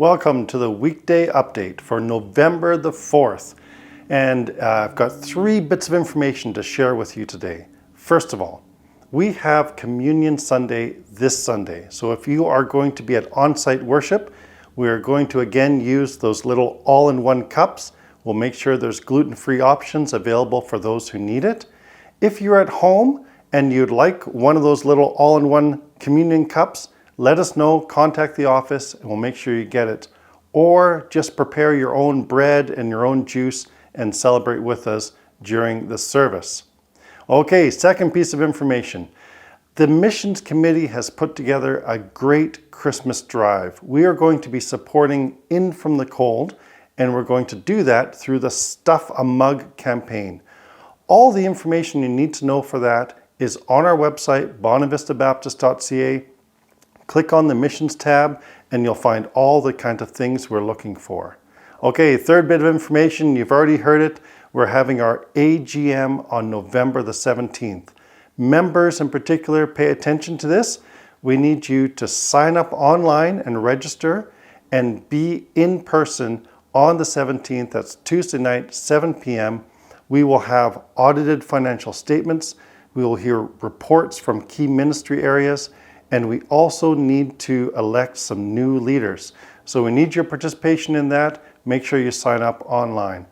Welcome to the weekday update for November the 4th. And I've got 3 bits of information to share with you today. First of all, we have Communion Sunday this Sunday. So if you are going to be at on-site worship, we're going to again use those little all-in-one cups. We'll make sure there's gluten-free options available for those who need it. If you're at home and you'd like one of those little all-in-one communion cups, let us know, contact the office, and we'll make sure you get it. Or just prepare your own bread and your own juice and celebrate with us during the service. Okay, second piece of information. The Missions Committee has put together a great Christmas drive. We are going to be supporting In From the Cold, and we're going to do that through the Stuff a Mug campaign. All the information you need to know for that is on our website, bonavistabaptist.ca. Click on the Missions tab and you'll find all the kind of things we're looking for. Okay, third bit of information, you've already heard it. We're having our AGM on November the 17th. Members in particular, pay attention to this. We need you to sign up online and register and be in person on the 17th. That's Tuesday night, 7 p.m. We will have audited financial statements. We will hear reports from key ministry areas. And we also need to elect some new leaders. So we need your participation in that. Make sure you sign up online.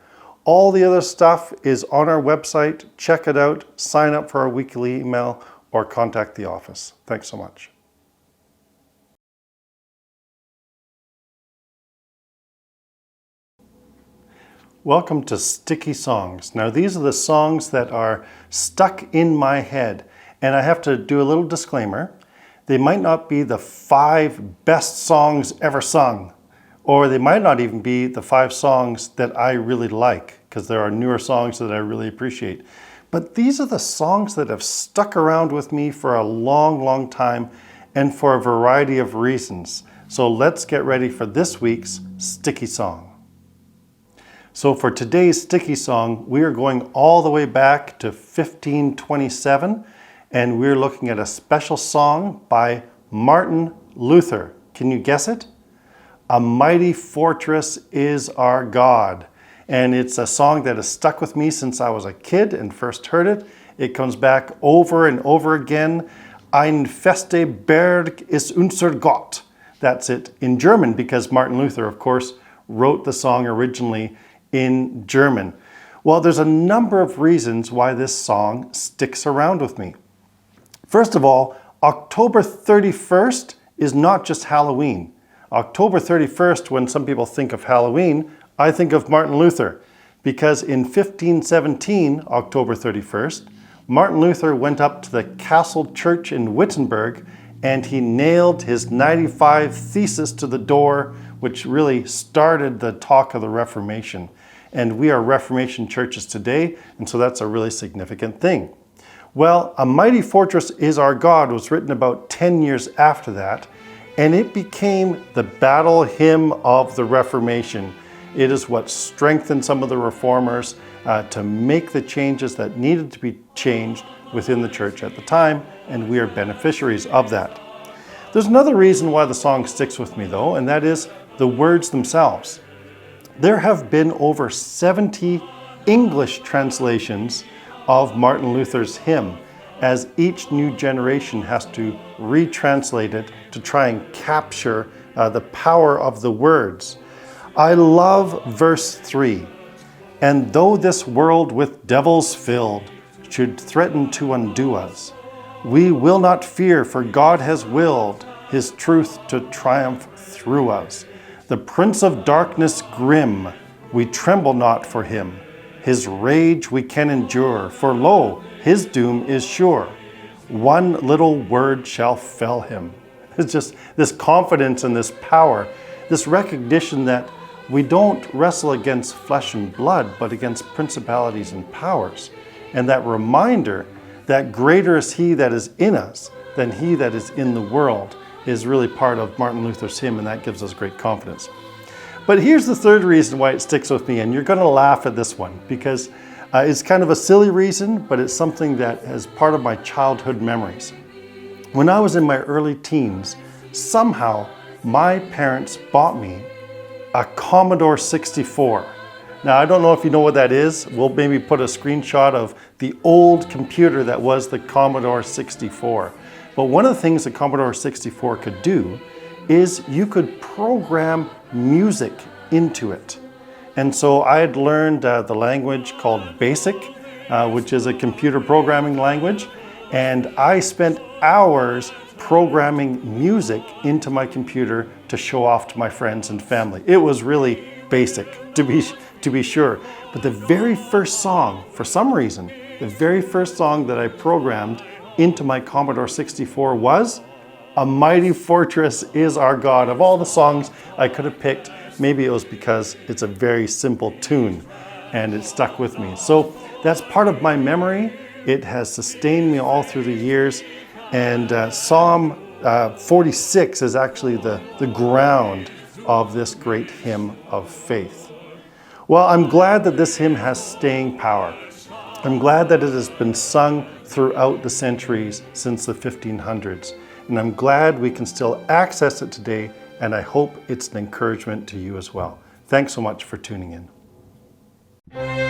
All the other stuff is on our website. Check it out, sign up for our weekly email, or contact the office. Thanks so much. Welcome to Sticky Songs. Now these are the songs that are stuck in my head. And I have to do a little disclaimer. They might not be the 5 best songs ever sung, or they might not even be the 5 songs that I really like, because there are newer songs that I really appreciate. But these are the songs that have stuck around with me for a long, long time, and for a variety of reasons. So let's get ready for this week's Sticky Song. So for today's Sticky Song, we are going all the way back to 1527, and we're looking at a special song by Martin Luther. Can you guess it? A Mighty Fortress is Our God. And it's a song that has stuck with me since I was a kid and first heard it. It comes back over and over again. Ein feste Berg ist unser Gott. That's it in German, because Martin Luther, of course, wrote the song originally in German. Well, there's a number of reasons why this song sticks around with me. First of all, October 31st is not just Halloween. October 31st, when some people think of Halloween, I think of Martin Luther, because in 1517, October 31st, Martin Luther went up to the Castle Church in Wittenberg and he nailed his 95 Theses to the door, which really started the talk of the Reformation. And we are Reformation churches today, and so that's a really significant thing. Well, A Mighty Fortress is Our God was written about 10 years after that, and it became the battle hymn of the Reformation. It is what strengthened some of the reformers to make the changes that needed to be changed within the church at the time, and we are beneficiaries of that. There's another reason why the song sticks with me though, and that is the words themselves. There have been over 70 English translations of Martin Luther's hymn, as each new generation has to retranslate it to try and capture the power of the words. I love verse 3. And though this world with devils filled should threaten to undo us, we will not fear, for God has willed His truth to triumph through us. The Prince of Darkness grim, we tremble not for him. His rage we can endure, for lo, his doom is sure. One little word shall fell him. It's just this confidence and this power, this recognition that we don't wrestle against flesh and blood, but against principalities and powers. And that reminder that greater is he that is in us than he that is in the world is really part of Martin Luther's hymn, and that gives us great confidence. But here's the third reason why it sticks with me, and you're going to laugh at this one, because it's kind of a silly reason, but it's something that is part of my childhood memories. When I was in my early teens, somehow my parents bought me a Commodore 64. Now, I don't know if you know what that is. We'll maybe put a screenshot of the old computer that was the Commodore 64. But one of the things the Commodore 64 could do is you could program music into it. And so I had learned the language called BASIC, which is a computer programming language. And I spent hours programming music into my computer to show off to my friends and family. It was really basic, to be sure. But the very first song, for some reason, the very first song that I programmed into my Commodore 64 was "A Mighty Fortress Is Our God." Of all the songs I could have picked, maybe it was because it's a very simple tune and it stuck with me. So that's part of my memory. It has sustained me all through the years. And Psalm 46 is actually the ground of this great hymn of faith. Well, I'm glad that this hymn has staying power. I'm glad that it has been sung throughout the centuries since the 1500s. And I'm glad we can still access it today, and I hope it's an encouragement to you as well. Thanks so much for tuning in.